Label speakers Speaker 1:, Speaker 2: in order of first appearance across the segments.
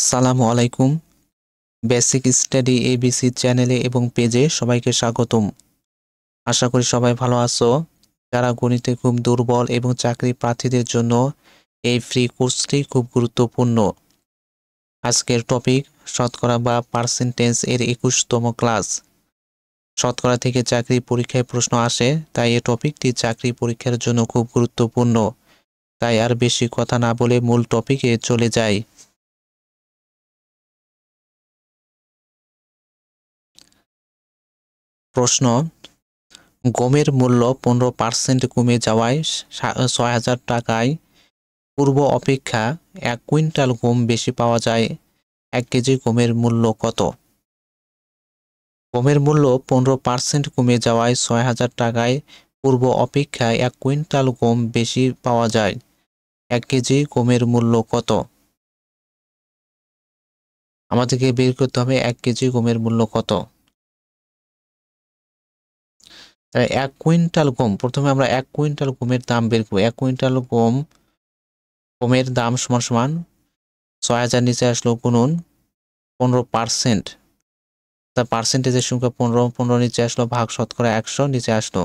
Speaker 1: সালামু আলাইকুম। Basic study ABC চ্যানেলে এবং পেজে সবাইকে স্বাগতম। আশা করি সবাই ভালো আছো। যারা গণিতে খুব দুর্বল এবং চাকরি প্রার্থীদের জন্য এই ফ্রি কোর্সটি খুব গুরুত্বপূর্ণ। আজকের টপিক শতকরা বা পার্সেন্টেজ এর 21তম ক্লাস। শতকরা থেকে চাকরি পরীক্ষায় প্রশ্ন আসে, তাই এই টপিকটি চাকরি পরীক্ষার জন্য খুব গুরুত্বপূর্ণ। তাই আর বেশি কথা না বলে মূল টপিকে চলে যাই। প্রশ্ন: গমের মূল্য 15% কমে যাওয়ায় ৬,০০০ টাকায় পূর্ব অপেক্ষা ১ কুইন্টাল গম বেশি পাওয়া যায়। ১ কেজি গমের মূল্য কত? গমের মূল্য 15% কমে যাওয়ায় ৬,০০০ টাকায় পূর্ব অপেক্ষা ১ কুইন্টাল গম বেশি পাওয়া যায়। ১ কেজি গমের মূল্য কত? আমাদেরকে বের করতে হবে ১ কেজি গমের মূল্য কত। ১ কুইন্টাল গম, প্রথমে আমরা ১ কুইন্টাল গমের দাম বের করব। ১ কুইন্টাল গমের দাম সমান সমান ৬,০০০ নিচে আসলো গুণন 15%, তার পার্সেন্টেজের সংখ্যা 15 নিচে আসলো ভাগ শতকরা ১০০ নিচে আসলো।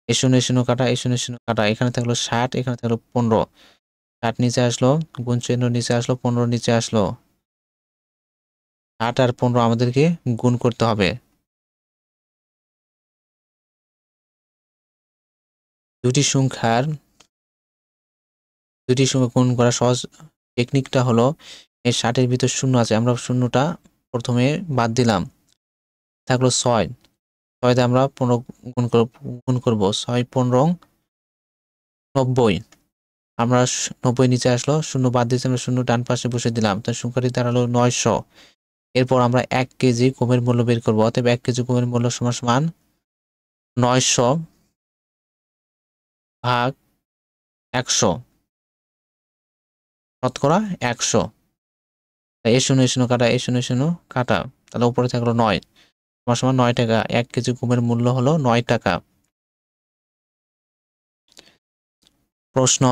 Speaker 1: এ শূন্য কাটা, এ শূন্য কাটা, এখানে থাকলো ৬০, এখানে থাকলো 15, ৬০ নিচে আসলো, গুণ চিহ্ন নিচে আসলো, 15 নিচে আসলো। ৬০ আর 15 আমাদেরকে গুণ করতে হবে। দুটি সংখ্যা গুণ করা সহজ টেকনিকটা হলো, এই ৬০-এর ভিতর শূন্য আছে, আমরা শূন্যটা প্রথমে বাদ দিলাম, থাকলো ৬, ৬ দিয়ে আমরা 15 গুণ করব, ৬ 15 90, আমরা 90 নিচে আসলো, শূন্য বাদ দিয়েছি, আমরা শূন্য ডান পাশে বসে দিলাম, তার সংখ্যাটি দাঁড়ালো ৯০০। এরপর আমরা ১ কেজি গমের মূল্য বের করবো, অতএব ১ কেজি গমের মূল্য সমান সমান ৯০০ ভাগ ১০০ শতকরা ১০০। এ শূন্য কাটা, এ শূন্য কাটা, তাহলে উপরে থাকলো ৯ সমান সমান ৯ টাকা। ১ কেজি গমের মূল্য হলো ৯ টাকা। প্রশ্ন: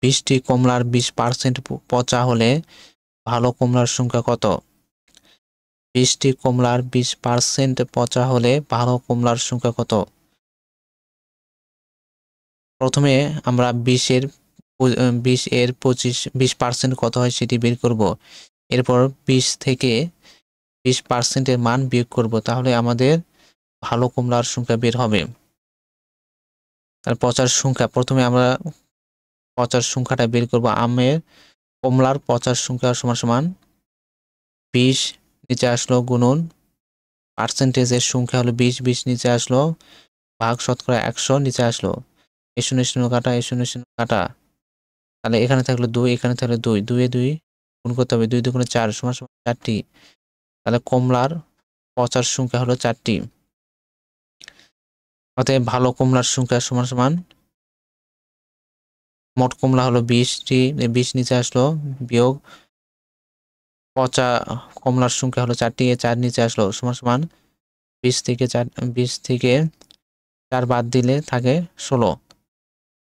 Speaker 1: ২০টি কমলার ২০% পচা হলে ভালো কমলার সংখ্যা কত? ২০টি কমলার ২০% পচা হলে ভালো কমলার সংখ্যা কত? প্রথমে আমরা ২০ এর ২০% কত হয় সেটি বের করব। এরপর ২০ থেকে ২০% এর মান বিয়োগ করব, তাহলে আমাদের ভালো কমলার সংখ্যা বের হবে। আর পচার সংখ্যা, প্রথমে আমরা পচার সংখ্যাটা বের করব। কমলার পচার সংখ্যা সমান সমান ২০ নিচে আসলো গুণন পার্সেন্টেজের সংখ্যা হলো ২০, ২০ নিচে আসলো ভাগ শতকরা ১০০ নিচে আসলো। এ শূন্য কাটা, এ শূন্য কাটা, তাহলে এখানে থাকলো ২, এখানে থাকলো ২, ২ এ ২ গুণ করতে হবে, ২ দুগুণে ৪ সমান সমান ৪টি। তাহলে কমলার পচার সংখ্যা হলো ৪টি। অতএব ভালো কমলার সংখ্যা সমান সমান, মোট কমলা হলো ২০টি, ২০ নিচে আসলো বিয়োগ পচা কমলার সংখ্যা হলো ৪টি, ৪ নিচে আসলো সমান সমান ২০ থেকে ৪ বাদ দিলে থাকে ১৬।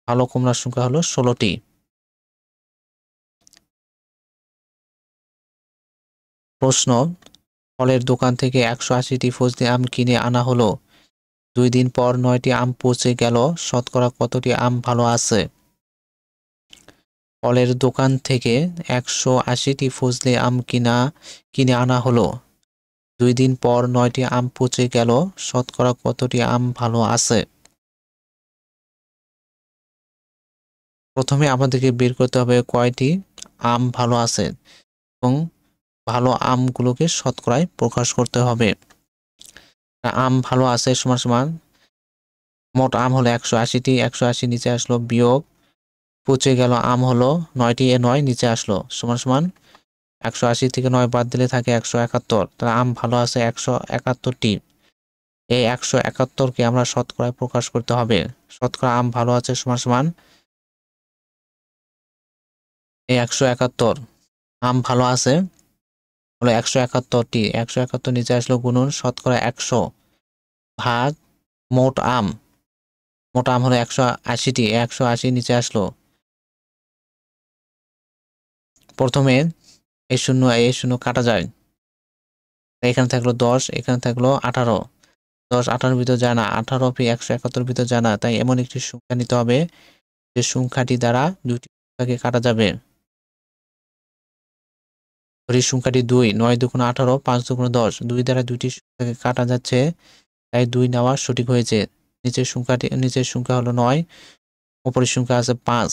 Speaker 1: ভালো কমলার সংখ্যা হলো ১৬টি। প্রশ্ন: ফলের দোকান থেকে ১৮০টি ফজলি আম কিনে আনা হলো। ২ দিন পর ৯টি আম পচে গেল, শতকরা কতটি আম ভালো আছে? ফলের দোকান থেকে ১৮০টি ফজলি আম কিনে আনা হলো। ২ দিন পর ৯টি আম পচে গেল, শতকরা কতটি আম ভালো আছে? প্রথমে আমাদেরকে বের করতে হবে কয়টি আম ভালো আছে এবং ভালো আমগুলোকে শতকরায় প্রকাশ করতে হবে। আম ভালো আছে সমান সমান মোট আম হলো ১৮০টি, ১৮০ নিচে আসলো বিয়োগ পচে গেল আম হলো ৯টি, ৯ নিচে আসলো সমান সমান ১৮০ থেকে ৯ বাদ দিলে থাকে ১৭১। তাহলে আম ভালো আছে ১৭১টি। এই ১৭১কে আমরা শতকরায় প্রকাশ করতে হবে। শতকরা আম ভালো আছে সমান সমান এই ১৭১ আম ভালো আছে হলো ১৭১টি, ১৭১ নিচে আসলো গুণন শতকরা ১০০ ভাগ মোট আম হলো ১৮০টি, ১৮০ নিচে আসলো। প্রথমে এই শূন্য কাটা যায়, এখানে থাকলো 10, এখানে থাকলো 18, 10 18 ভিতর যায় না, 18 171 ভিতর যায় না, তাই এমন একটি সংখ্যা নিতে হবে যে সংখ্যাটি দ্বারা দুইটি সংখ্যাকে কাটা যাবে। ধরি সংখ্যাটি 2, 9 দুগুণ 18, 5 দুগুণ 10, 2 দ্বারা দুইটি সংখ্যাকে কাটা যাচ্ছে, তাই 2 নেওয়া সঠিক হয়েছে। নিচের সংখ্যা হলো 9, উপরের সংখ্যা আছে 5,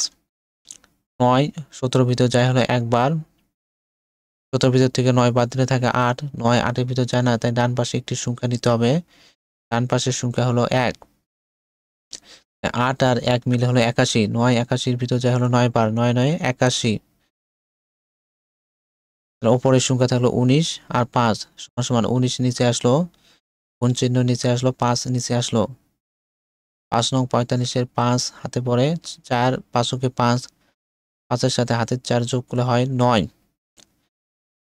Speaker 1: 9 17 ভিতর যায় হলো একবার, 17 ভিতর থেকে 9 বাদ দিলে থাকে 8, 9 8 এর ভিতর যায় না, তাই ডান পাশে একটি সংখ্যা নিতে হবে, ডান পাশের সংখ্যা হলো 1, 8 আর 1 মিলে হলো 81, 9 81 এর ভিতর যায় হলো 9 বার, 9 9 81, উপরের সংখ্যা থাকলো 19 আর 5 সমান সমান 19 নিচে আসলো, গুণ চিহ্ন নিচে আসলো, 5 নিচে আসলো, 5 নং 45 এর 5 হাতে পড়ে 4, 5 কে 5, 5 এর সাথে হাতের 4 যোগ করলে হয় 9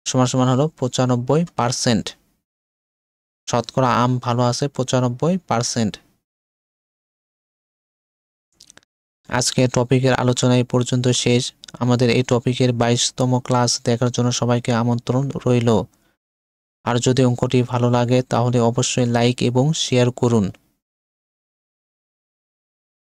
Speaker 1: সমান সমান হলো 95%। শতকরা আম ভালো আছে 95%। আজকে টপিকের আলোচনা এই পর্যন্ত শেষ। আমাদের এই টপিকের 22তম ক্লাস দেখার জন্য সবাইকে আমন্ত্রণ রইল। আর যদি অঙ্কটি ভালো লাগে তাহলে অবশ্যই লাইক এবং শেয়ার করুন।